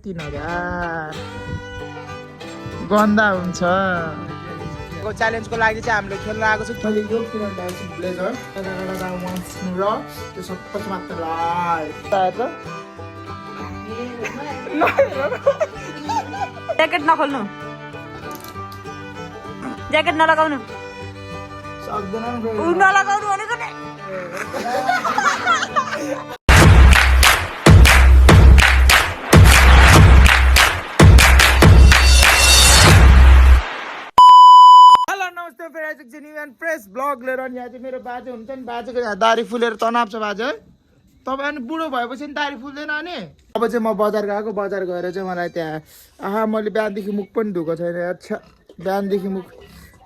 3000 गन्दा हुन्छ। च्यालेन्जको लागि चाहिँ हामीले खेल्न आएको छु। मैले यो किनेर ल्याएको छु ब्लेजर र त्यो सबै मात्र ज्याकेट नखोल्नु, ज्याकेट नलगाउनु, सक्दैन नलगाउनु भनेको नि। प्रेस ब्लग लिएर अनि यहाँ चाहिँ मेरो बाजे हुन्छ नि, बाजेको यहाँ दारी फुलेर तनाव छ बाजे है। तपाईँ अनि बुढो भएपछि नि दारी फुल्दैन अनि। अब चाहिँ म बजार गएको, बजार गएर चाहिँ मलाई त्यहाँ मैले बिहानदेखि मुख पनि धुएको छैन। अच्छा बिहानदेखि मुख।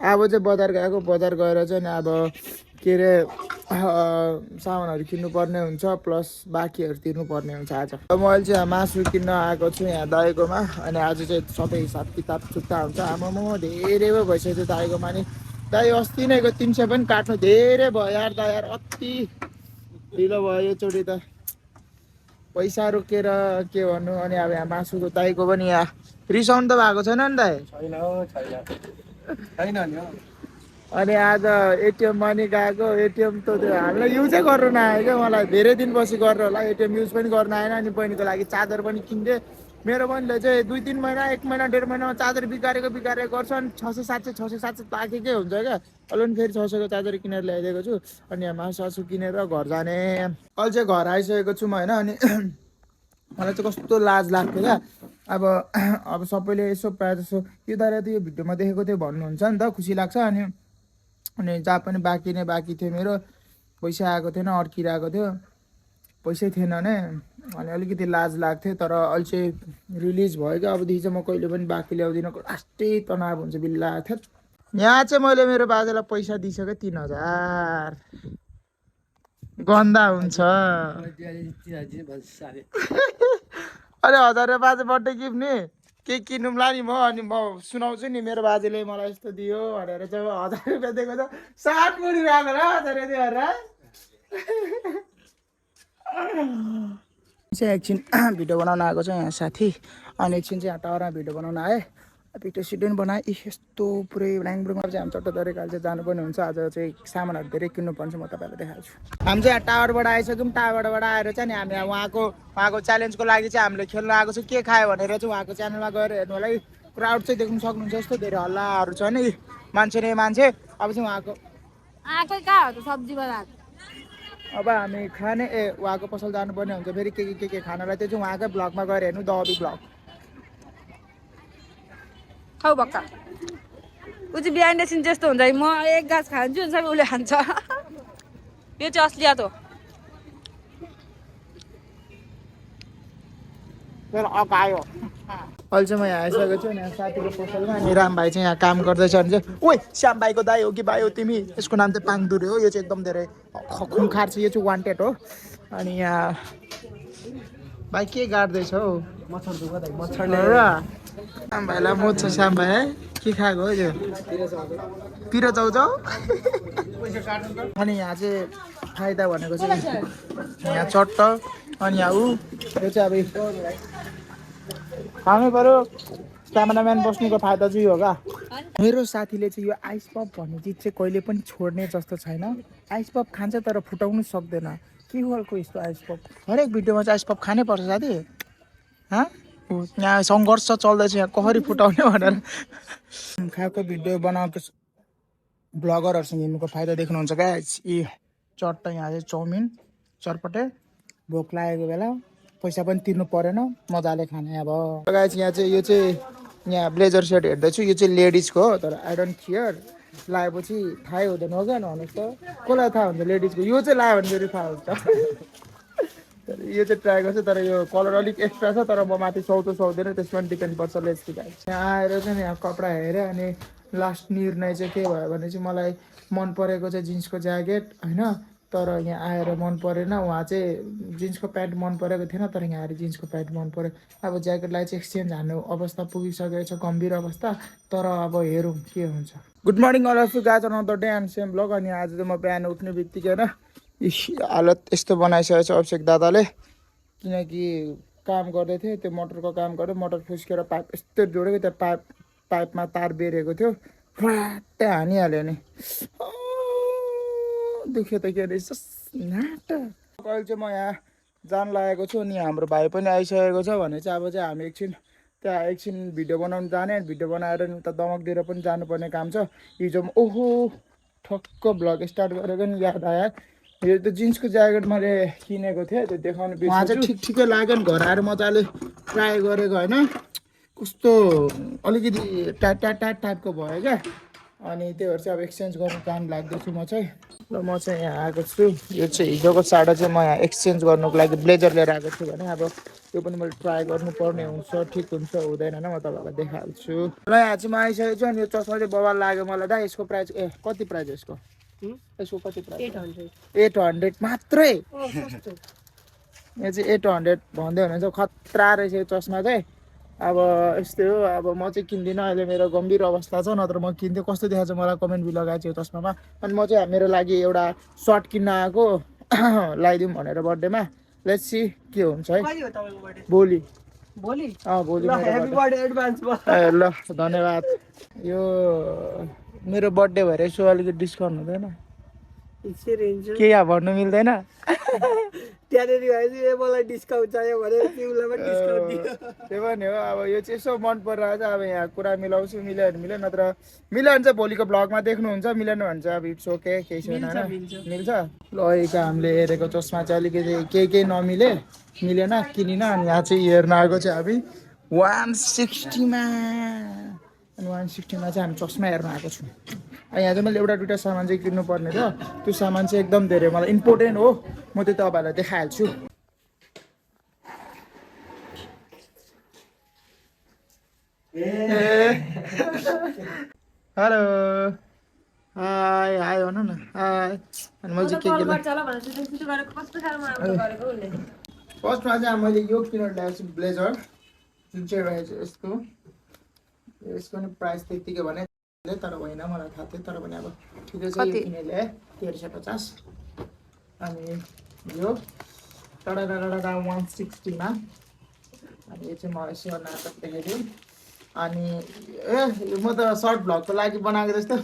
अब चाहिँ बजार गएको, बजार गएर चाहिँ अब के अरे सामानहरू किन्नुपर्ने हुन्छ प्लस बाँकीहरू तिर्नुपर्ने हुन्छ। आज मैले चाहिँ मासु किन्न आएको छु यहाँ दाइकोमा। अनि आज चाहिँ सबै हिसाब किताब छुट्टा हुन्छ। आमामा धेरै पो भइसक्यो दाइकोमा नि। दाइ अस्ति नैको 300 पनि काट्नु धेरै भयो यार। दा यार अति ढिलो भयो योचोटि त पैसा रोकेर के भन्नु। अनि अब यहाँ मासुको दाइको पनि यहाँ रिसाउनु त भएको छैन नि दाइ? छैन नि। अनि आज एटिएम मनी गएको, एटिएम त त्यो हामीलाई युजै गर्नु नआयो क्या। मलाई धेरै दिनपछि गरेर होला एटिएम युज पनि गर्न आएन। अनि बहिनीको लागि चार्जर पनि किनिदिएँ। मेरो बहिनीले चाहिँ 2-3 महिना 1 महिना 1.5 महिनामा चार्जर बिगारेको गर्छ। अनि 600-700 ताकेकै हुन्छ क्या। अहिले पनि फेरि 600को चार्जर किनेर ल्याइदिएको छु। अनि यहाँ मासु किनेर घर जाने। अहिले चाहिँ घर आइसकेको छु म होइन। अनि मलाई चाहिँ कस्तो लाज लाग्थ्यो क्या। अब सबैले यसो प्रायः जसो यो दाइले त यो भिडियोमा देखेको थियो भन्नुहुन्छ नि त, खुसी लाग्छ। अनि जहाँ पनि बाँकी थियो मेरो पैसा आएको थिएन, अड्किरहेको थियो, पैसै थिएन भने। अनि अलिकति लाज लाग्थ्यो। तर अहिले चाहिँ रिलिज भयो क्या। अबदेखि चाहिँ म कहिले पनि बाँकी ल्याउँदिनँ। लास्टै तनाव हुन्छ बिल्ला थियो। यहाँ चाहिँ मैले मेरो बाजेलाई पैसा दिइसकेँ 3000 गन्दा हुन्छ। अरे 1000 रुपियाँ बाजे बर्थडे गिफ्ट नि के किनौँला नि म। अनि म सुनाउँछु नि मेरो बाजेले मलाई यस्तो दियो भनेर चाहिँ 1000 रुपियाँ दिएको छ। 60 मुरी गएको र 1000 रुपियाँ चाहिँ एकछिन भिडियो बनाउन आएको छ यहाँ साथी। अनि एकछिन चाहिँ यहाँ टावरमा भिडियो बनाउन आएँ। भिडियो सिडियो बनाएँ। यस्तो पुरै ब्ल्याङब्लुङमा चाहिँ हामी चट्टो तरिकाले चाहिँ जानुपर्ने हुन्छ। आज चाहिँ सामानहरू धेरै किन्नुपर्छ, म तपाईँलाई देखाउँछु। हामी चाहिँ यहाँ टावरबाट आइसक्यौँ। टावरबाट आएर चाहिँ नि हामी उहाँको च्यालेन्जको लागि चाहिँ हामीले खेल्न आएको छु। के खायो भनेर चाहिँ उहाँको च्यानलमा गएर हेर्नु होला। क्राउड चाहिँ देख्नु सक्नुहुन्छ। यस्तो धेरै हल्लाहरू छ नि, मान्छे नै मान्छे। अब चाहिँ उहाँको आकै कहाँ हो त सब्जी बनाएको। अब हामी खाने उहाँको पसल जानुपर्ने हुन्छ फेरि के खानालाई। त्यो चाहिँ उहाँकै ब्लगमा गएर हेर्नु, द हबी ब्लग। खाउ भक्का ऊ चाहिँ बिहाइन्ड द सिन जस्तो हुन्छ। म एक गाछ खान्छु अनि सबै उसले खान्छ। यो चाहिँ असलियत हो। अहिले चाहिँ म यहाँ आइसकेको छु यहाँ साथीको पसलमा। अनि राम भाइ चाहिँ यहाँ काम गर्दैछ भने चाहिँ ओइ श्याम भाइको दाइ हो कि भाइ हो तिमी? यसको नाम चाहिँ पाङदुरे हो। यो चाहिँ एकदम धेरै खुङखार छ। यो चाहिँ वान्टेड हो। अनि यहाँ भाइ के गाड्दैछ हौ? मच्छरले श्याम भाइलाई मोज छ। श्याम भाइ है के खाएको हो यो? पिरो चाउचाउ। अनि यहाँ चाहिँ फाइदा भनेको चाहिँ यहाँ चट्ट। अनि यहाँ यो चाहिँ अब खानु पऱ्यो। क्यामेराम्यान बस्नुको फाइदा चाहिँ हो क्या। मेरो साथीले चाहिँ यो आइस पप भन्ने चिज चाहिँ कहिले पनि छोड्ने जस्तो छैन। आइस पप खान्छ तर फुटाउनु सक्दैन। के खालको यस्तो आइस पप? हरेक भिडियोमा चाहिँ आइस पप खानै पर्छ साथी। यहाँ सङ्घर्ष चल्दैछ यहाँ कसरी फुटाउने भनेर। खाएको भिडियो बनाएको ब्लगरहरूसँग हिँड्नुको फाइदा देख्नुहुन्छ क्या। यी चट्ट यहाँ चाहिँ चाउमिन चटपटे भोक लागेको बेला पैसा पनि तिर्नु परेन, मजाले खाने। अब यहाँ चाहिँ यो चाहिँ यहाँ ब्लेजर सेट हेर्दैछु। यो चाहिँ लेडिजको हो तर आई डोन्ट केयर। लगाएपछि थाहै हुँदैन हो क्या भन्नुहोस् त। कसलाई थाहा हुन्छ लेडिजको? यो चाहिँ लगायो भने फेरि थाहा हुन्छ। यो चाहिँ ट्राई गर्छु तर यो कलर अलिक एक्स्ट्रा छ। तर म माथि सुहाउँदैन, त्यसमा डिपेन्ड पर्छ। Let's see guys. यहाँ आएर चाहिँ यहाँ कपडा हेरेँ। अनि लास्ट निर्णय चाहिँ के भयो भने चाहिँ मलाई मन परेको चाहिँ जिन्सको ज्याकेट होइन। तर यहाँ आएर मन परेन। उहाँ चाहिँ जिन्सको प्यान्ट मन परेको थिएन तर यहाँ आएर जिन्सको प्यान्ट मन पऱ्यो। अब ज्याकेटलाई चाहिँ एक्सचेन्ज हान्ने अवस्था पुगिसकेको छ, गम्भीर अवस्था। तर अब हेरौँ के हुन्छ। Good morning all of you guys another day and same blog. अनि आज चाहिँ म बिहान उठ्ने बित्तिकै होइन हालत यस्तो बनाइसकेको छ अभिषेक दादाले। किनकि काम गर्दै थिएँ, त्यो मोटरको काम गरेँ, मोटर फुस्केर पाइप यस्तो जोडेको, त्यो पाइपमा तार बेरेको थियो, फ्राट्टै हानिहाल्यो नि। दुख्यो त के रहेछ नाटा। अहिले चाहिँ म यहाँ जान लागेको छु, अनि हाम्रो भाइ पनि आइसकेको छ भने चाहिँ अब चाहिँ हामी एकछिन भिडियो बनाउनु जाने, भिडियो बनाएर उता दमकतिर पनि जानुपर्ने काम छ। हिजो ओहो ठक्क भ्लग स्टार्ट गरेको नि याद आयो, यो त जिन्सको ज्याकेट मैले किनेको थिएँ, त्यो देखाउनु बिर्सेछु। उहाँ चाहिँ ठिकै लाग्यो नि, घर आएर मजाले ट्राई गरेको होइन, कस्तो अलिकति टाइपको भयो क्या। अनि त्यो भएर चाहिँ अब एक्सचेन्ज गर्नु काम लाग्दैछु म चाहिँ। र म चाहिँ यहाँ आएको छु, यो चाहिँ हिजोको साडा चाहिँ म यहाँ एक्सचेन्ज गर्नुको लागि ब्लेजर लिएर आएको छु भने अब त्यो पनि मैले ट्राई गर्नुपर्ने हुन्छ, ठिक हुन्छ हुँदैन म तपाईँहरूलाई देखाइहाल्छु। र यहाँ चाहिँ म आइसकेको छु, अनि यो चस्मा चाहिँ बवाल लाग्यो मलाई दा। यसको प्राइस कति प्राइस यसको? यसको कति प्राइस? 800 मात्रै। यो चाहिँ 800 भन्दै हुनुहुन्छ, खतरा रहेछ यो चस्मा चाहिँ। अब यस्तै हो, अब म चाहिँ किन्दिनँ, अहिले मेरो गम्भीर अवस्था छ, नत्र म किन्थेँ। कस्तो देखाएको छ मलाई कमेन्ट भी लगाएको छु यो चस्मामा। अनि म चाहिँ मेरो लागि एउटा सर्ट किन्न आएको, लगाइदिउँ भनेर बर्थडेमा। लेट्स सी के हुन्छ है। भोलि भोलि ल धन्यवाद। यो मेरो बर्थडे भएर यसो अलिकति डिस्काउन्ट हुँदैन? के यहाँ भन्नु मिल्दैन? मलाई डिस्काउन्ट चाहियो भने तिमीलाई पनि डिस्काउन्ट दियो। त्यही पनि हो, अब यो चाहिँ यसो मन परिरहेको छ। अब यहाँ कुरा मिलाउँछु, मिल्यो भने मिल्यो, नत्र मिल्यो भने चाहिँ भोलिको भ्लगमा देख्नुहुन्छ, मिलेन भने चाहिँ अब इट्स ओके, केही छैन होइन, मिल्छ। ल अहिलेको हामीले हेरेको चस्मा चाहिँ अलिकति केही नमिले, मिलेन, किनिन। अनि यहाँ चाहिँ हेर्न आएको चाहिँ हामी 160मा, अनि 160मा चाहिँ हामी चस्मा हेर्न आएको छौँ। यहाँ चाहिँ मैले एउटा दुइटा सामान चाहिँ किन्नु पर्ने छ, त्यो सामान चाहिँ एकदम धेरै मलाई इम्पोर्टेन्ट हो, म त्यो तपाईँहरूलाई देखाइहाल्छु। हेलो हाई हाई भन न, हाई। अनि मैले चाहिँ फर्स्टमा चाहिँ मैले यो किनेर ल्याएको छु ब्लेजर, जुन चाहिँ रहेछ यसको नि प्राइस त्यतिकै भने, तर होइन मलाई थाहा थियो, तर पनि अब ठिकै छ। यो किनेर ल्याएँ 1350। अनि यो टाढा 160मा। अनि यो चाहिँ म यसो नाटक देखाइदिउँ। अनि म त सर्ट भ्लगको लागि बनाएको जस्तो।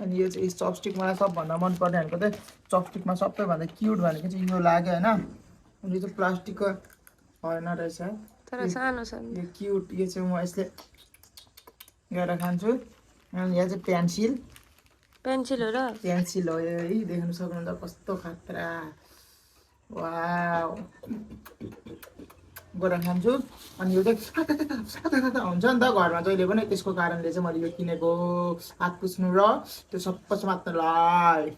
अनि यो चाहिँ चपस्टिक मलाई सबभन्दा मनपर्ने भनेको चाहिँ चपस्टिकमा सबैभन्दा क्युट भनेको चाहिँ यो लाग्यो होइन। अनि यो चाहिँ प्लास्टिकको होइन रहेछ, तर सानो छ यो क्युट। यो चाहिँ म यसले गरेर खान्छु। अनि यहाँ चाहिँ पेन्सिल हो र पेन्सिल हो यो है, देख्नु सक्नुहुन्छ कस्तो खतरा। वाउ गरेर खान्छु। अनि यो चाहिँ हुन्छ नि त घरमा जहिले पनि, त्यसको कारणले चाहिँ मैले यो किनेको, हात पुस्नु र त्यो सबै समात्नलाई।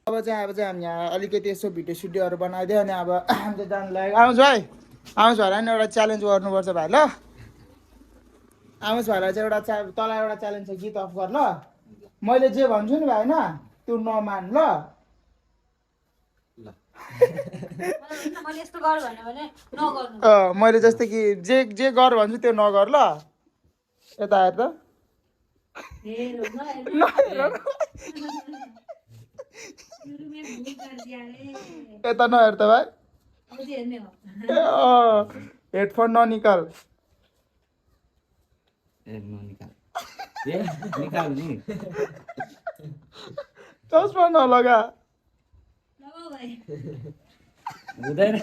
अब चाहिँ हामी यहाँ अलिकति यसो भिडियो सिडियोहरू बनाइदियो, अनि अब हामी चाहिँ जानु लाग्यो। आउँछ भाइ, आउँछ भाइलाई नि एउटा च्यालेन्ज गर्नुपर्छ भाइ। ल आउँछ भाइलाई चाहिँ तँलाई एउटा च्यालेन्ज छ, गीत अफ गर ल। मैले जे भन्छु नि भाइ होइन, त्यो नमान ल। मैले जस्तै कि जे गर भन्छु त्यो नगर ल। यता हेर त, यता नहेर त भाइ, हेडफोन ननिकाल। चस्मा नलगा हुँदैन।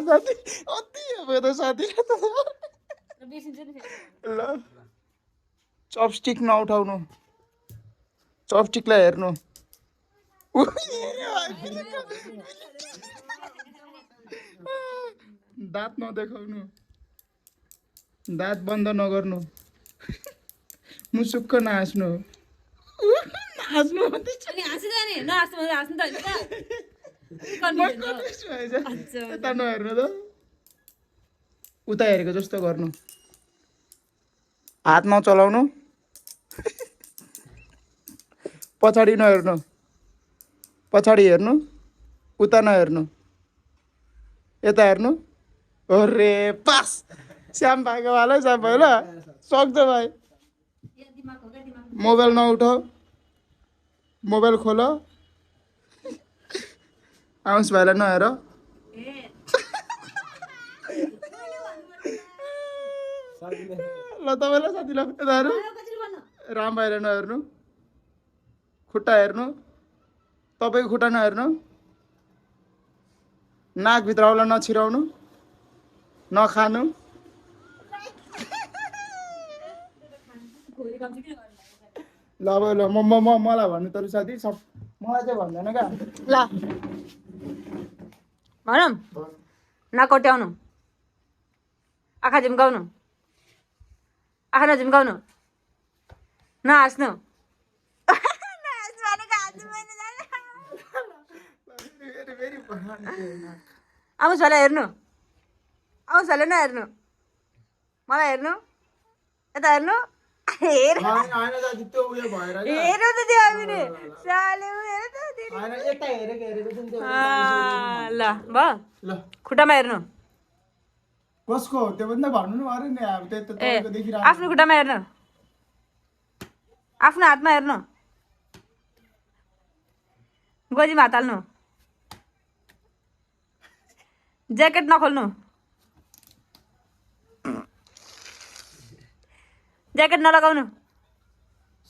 साथी अति अब त साथी। ल चपस्टिक नउठाउनु, चपस्टिकलाई हेर्नु। दाँत नदेखाउनु, दाँत बन्द नगर्नु, मुसुक्क नहाँस्नु। यता नहेर्नु त, उता हेरेको जस्तो गर्नु, हात नचलाउनु, पछाडि नहेर्नु, पछाडि हेर्नु, उता नहेर्नु, यता हेर्नु। अरे पास, श्याम भाइको वाला श्याम भाइ ल, सक्छ भाइ। मोबाइल नउठाऊ, मोबाइल खोल, आउँछ भाइलाई नहेर ल तपाईँलाई साथी ल यता हेर्नु राम भाइलाई नहेर्नु खुट्टा हेर्नु तपाईँको खुट्टा नहेर्नु नाकभित्र आउला नछिराउनु नखानु ल अब ल मलाई भन्नु तर साथी सब मलाई चाहिँ भन्दैन क्या ल भनौँ नकोट्याउनु आँखा झिम्काउनु आँखा नझिम्काउनु नहाँस्नु आउँछ होला हेर्नु आउँछ होला नहेर्नु मलाई हेर्नु यता हेर्नु हेर होइन दाजु त्यो उयो भएर क्या हेर्नु त त्यो हामीले साले हेर त होइन यता हेरेको जुन त्यो ल भयो ल खुट्टामा हेर्नु कसको हो त्यो पनि त भन्नु नि अरे नि अब त्यो त ए तपाईँको देखिरहेको आफ्नो खुट्टामा हेर्नु आफ्नो हातमा हेर्नु गोजीमा हात हाल्नु ज्याकेट नखोल्नु ज्याकेट नलगाउनु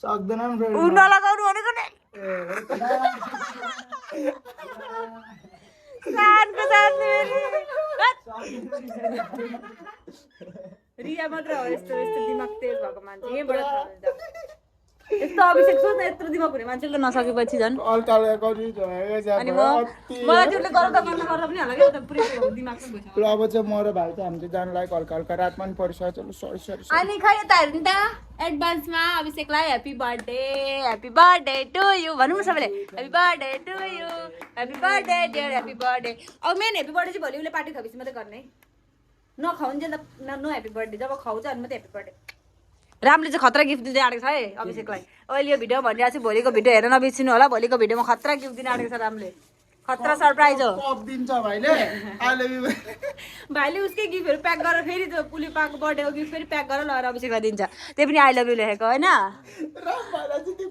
सक्दैन नि फेरि ऊ नलगाउनु भनेको नि सानको साथ रिया मात्र हो यस्तो यस्तो दिमाग तेज भएको मान्छे यहीँबाट थाहा हुन्छ यस्तो अभिषेक सोच्न यत्रो दिमाग हुने मान्छेले त नसकेपछि झन् अल्काले गर्नु झरेको छ अनि मलाई त्यसले गर्दा गर्दा पनि होला क्या पुरै दिमाग पनि भइसक्यो ल अब चाहिँ म र भाइ चाहिँ हामी चाहिँ जानु लागेको हल्का हल्का रातमा पनि परिसक्यो चलो सरी सरी अनि खै यता हेर्नु त एडभान्समा अभिषेकलाई ह्याप्पी बर्थडे टु यु भनौँ न सबैले happy birthday to you happy birthday dear happy birthday अब मेन ह्याप्पी बर्थडे चाहिँ भोलि उसले पार्टी खाएपछि मात्रै गर्ने नखाउन्जेल त नो ह्याप्पी बर्थडे जब खुवाउँछ अनि मात्रै ह्याप्पी बर्थडे रामले चाहिँ खतरा गिफ्ट दिँदै आँटेको छ है अभिषेकलाई अहिले यो भिडियो भनिरहेको छु भोलिको भिडियो हेरेर नबिर्सिनु होला भोलिको भिडियोमा खतरा गिफ्ट दिन आँटेको छ रामले खतरा सरप्राइज हो कप दिन्छ भाइले आई लभ यु भाइले उसकै गिफ्टहरू प्याक गरेर फेरि त्यो पुली पाएको बर्थडेको गिफ्ट फेरि प्याक गरेर लगेर अभिषेकलाई दिन्छ त्यही पनि आई लभ यु लेखेको होइन राम भाइलाई चाहिँ त्यो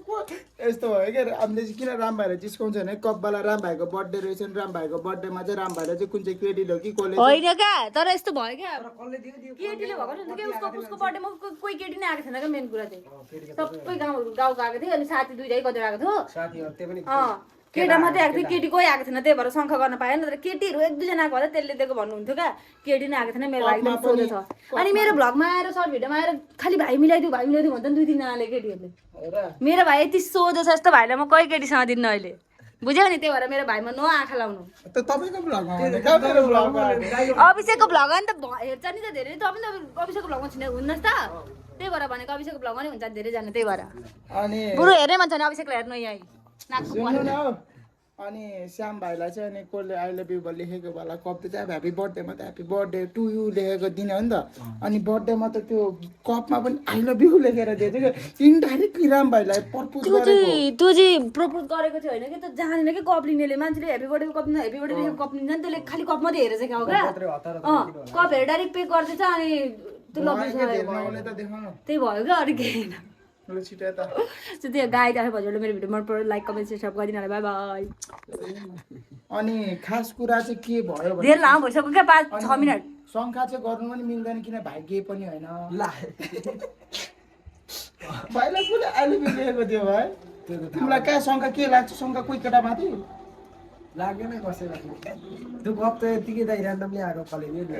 यस्तो भयो क्या हामीले चाहिँ किन राम भाइलाई जिस्काउँछ भने कपवाला राम भाइको बर्थडे रहेछ नि राम भाइको बर्थडेमा चाहिँ राम भाइलाई चाहिँ कुन चाहिँ केटी हो कि कसले होइन क्या तर यस्तो भयो क्या केटीले भएको नि क्या उसको बर्थडेमा कोही केटी नै आएको थिएन क्या मेन कुरा चाहिँ सबै गाउँको आएको थियो अनि साथी दुइटै कति आएको थियो केटा मात्रै आएको थियो केटी कोही आएको थिएन त्यही भएर शङ्ख गर्न पाएन तर केटीहरू एक दुईजना आएको होला त्यसले दिएको भन्नुहुन्थ्यो क्या केटी नै आएको थिएन मेरो भाइ पनि सोधेछ अनि मेरो भ्लगमा आएर सर्ट भिडियोमा आएर खालि भाइ मिलाइदियो भन्छ नि दुई तिनजनाले केटीहरूले मेरो भाइ यति सोझो छ यस्तो भाइलाई म कोही केटीसँग दिन्न अहिले बुझ्यौ नि त्यही भएर मेरो भाइमा नो आँखा लाउनु तपाईँको भ्लगमा भनेको मेरो भ्लगमा अभिषेकको भ्लग नि त हेर्छ नि त धेरै तपाईँ त अभिषेकको भ्लगमा छिने हुनुहोस् त त्यही भएर भनेको अभिषेकको भ्लगमा नै हुन्छ धेरैजना त्यही भएर अनि बरु हेर्ने मान्छे भने अभिषेकलाई हेर्नु यहीँ सुन्नु न हौ अनि श्याम भाइलाई चाहिँ अनि कसले आई लभ यु लेखेको बेला कप चाहिँ अब ह्याप्पी बर्थडेमा त ह्याप्पी बर्थडे टु यु लेखेको दिने हो नि त अनि बर्थडेमा त त्यो कपमा पनि आई लभ यु लेखेर दिएछ क्या इन्डाइरेक्टली राम भाइलाई प्रपोज गरेको त्यो चाहिँ प्रपोज गरेको थियो होइन कि त जानेन कि कप लिनेले मान्छेले ह्याप्पी बर्थडेको कप ह्याप्पी बर्थडे लेखेको कप लिन्छ नि त्यसले खालि कप मात्रै हेरेर चाहिँ क्या कपहरू डाइरेक्ट पे गर्दैछ अनि त्यो लग्दैछ त्यही भयो क्या अरू केही होइन त्यो गाई आफै भजरले मेरो भिडियो मन पऱ्यो लाइक कमेन्ट सब्सक्राइब गरिदिनु होला बाई बाई अनि खास कुरा चाहिँ के भयो भने धेरै लामो भइसक्यो क्या 5-6 मिनट शङ्का चाहिँ गर्नु पनि मिल्दैन किन भाइ गे पनि होइन भाइलाई कसले अहिले लेखेको थियो भाइ तिमीलाई कहाँ शङ्का के लाग्छ शङ्का कोही केटामाथि लाग्यो नै कसैलाई त्यो गफ त यतिकै दाइ ऱ्यान्डमली आएको कलेज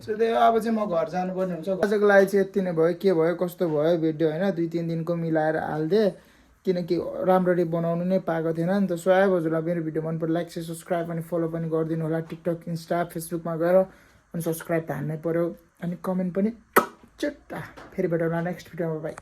त्यही अब चाहिँ म घर जानुपर्ने हुन्छ आजको लागि चाहिँ यति नै भयो के भयो कस्तो भयो भिडियो होइन 2-3 दिनको मिलाएर हालिदिएँ किनकि राम्ररी बनाउनु नै पाएको थिएन नि त सो आयो हजुरलाई मेरो भिडियो मन पर्यो लाइक सब्सक्राइब अनि फलो पनि गरिदिनु होला टिकटक इन्स्टा फेसबुकमा गएर अनि सब्सक्राइब त हान्नै पऱ्यो अनि कमेन्ट पनि चुट्टा फेरि भेटौँला नेक्स्ट भिडियोमा बाई